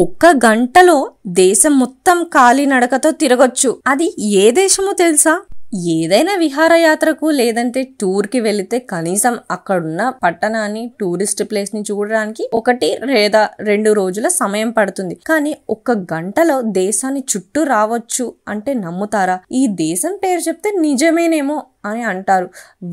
ఒక్క గంటలో దేశం మొత్తం కాలినడకతో తిరగొచ్చు. అది ఏ దేశమో తెలుసా? ఏదైనా విహారయాత్రకు లేదంటే టూర్ కి వెళితే కనీసం అక్కడున్న పట్టణాన్ని, టూరిస్ట్ ప్లేస్ ని చూడడానికి 1 లేదా 2 రోజుల సమయం పడుతుంది. కానీ ఒక్క గంటలో దేశాన్ని చుట్టూ రావచ్చు అంటే నమ్ముతారా? ఈ దేశం పేరు చెప్తే నిజమేనేమో అని అంటారు.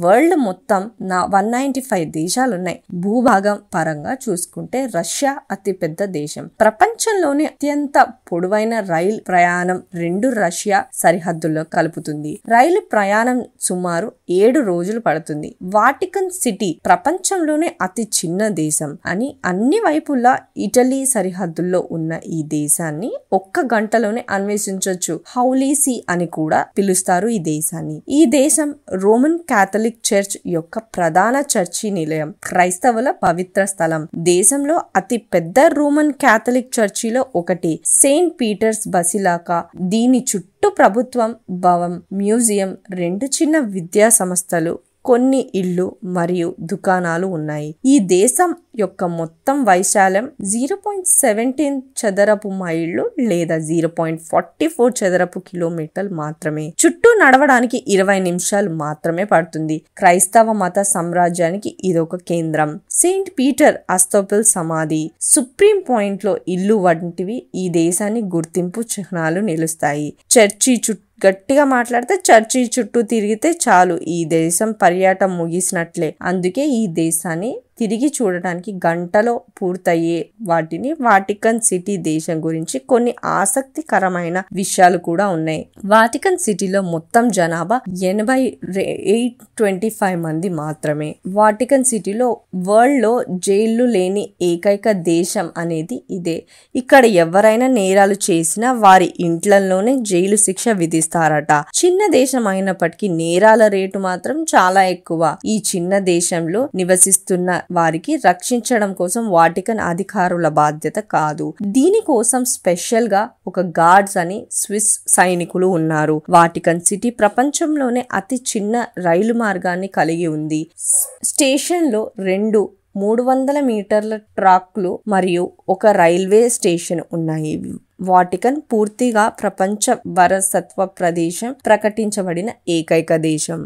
వరల్డ్ మొత్తం 195 దేశాలున్నాయి. భూభాగం పరంగా చూసుకుంటే రష్యా అతి పెద్ద దేశం. ప్రపంచంలోనే అత్యంత పొడవైన రైలు ప్రయాణం 2 రష్యా సరిహద్దుల్లో కలుపుతుంది. రైలు ప్రయాణం సుమారు 7 రోజులు పడుతుంది. వాటికన్ సిటీ ప్రపంచంలోనే అతి చిన్న దేశం అని అన్ని వైపులా ఇటలీ సరిహద్దుల్లో ఉన్న ఈ దేశాన్ని ఒక్క గంటలోనే అన్వేషించవచ్చు. హౌలీ సీ అని కూడా పిలుస్తారు ఈ దేశాన్ని. ఈ దేశం రోమన్ కాథలిక్ చర్చ్ యొక్క ప్రధాన చర్చి నిలయం, క్రైస్తవుల పవిత్ర స్థలం. దేశంలో అతి పెద్ద రోమన్ కాథలిక్ చర్చిలో ఒకటి సెయింట్ పీటర్స్ బసిలికా. దీని చుట్టూ ప్రభుత్వం భవనం, మ్యూజియం, 2 చిన్న విద్యా సంస్థలు, కొన్ని ఇళ్ళు మరియు దుకాణాలు ఉన్నాయి. ఈ దేశం యొక్క మొత్తం వైశాల్యం 0.17 చదరపు మైళ్ళు లేదా 0.44 చదరపు కిలోమీటర్లు మాత్రమే. చుట్టూ నడవడానికి 20 నిమిషాలు మాత్రమే పడుతుంది. క్రైస్తవ మత సామ్రాజ్యానికి ఇదొక కేంద్రం. సెయింట్ పీటర్ అస్తోపిల్ సమాధి, సుప్రీం పాయింట్ లో ఇల్లు వంటివి ఈ దేశాన్ని గుర్తింపు చిహ్నాలు నిలుస్తాయి. చర్చి చుట్టూ గట్టిగా మాట్లాడితే చర్చి చుట్టూ తిరిగితే చాలు ఈ దేశం పర్యటన ముగిసినట్లే. అందుకే ఈ దేశాన్ని తిరిగి చూడడానికి గంటలో పూర్తయ్యే వాటిని వాటికన్ సిటీ దేశం గురించి కొన్ని ఆసక్తికరమైన విషయాలు కూడా ఉన్నాయి. వాటికన్ సిటీలో మొత్తం జనాభా 825 మంది మాత్రమే. వాటికన్ సిటీలో వరల్డ్ లో జైళ్లు లేని ఏకైక దేశం అనేది ఇదే. ఇక్కడ ఎవరైనా నేరాలు చేసినా వారి ఇంట్లలోనే జైలు శిక్ష విధిస్తారట. చిన్న దేశం అయినప్పటికీ నేరాల రేటు మాత్రం చాలా ఎక్కువ. ఈ చిన్న దేశంలో నివసిస్తున్న వారికి రక్షించడం కోసం వాటికన్ అధికారుల బాధ్యత కాదు. దీనికోసం స్పెషల్ గా ఒక గార్డ్స్ అని స్విస్ సైనికులు ఉన్నారు. వాటికన్ సిటీ ప్రపంచంలోనే అతి చిన్న రైలు మార్గాన్ని కలిగి ఉంది. స్టేషన్ లో 2 300 మీటర్ల ట్రాక్లు మరియు ఒక రైల్వే స్టేషన్ ఉన్నాయి. వాటికన్ పూర్తిగా ప్రపంచ వారసత్వ ప్రదేశం ప్రకటించబడిన ఏకైక దేశం.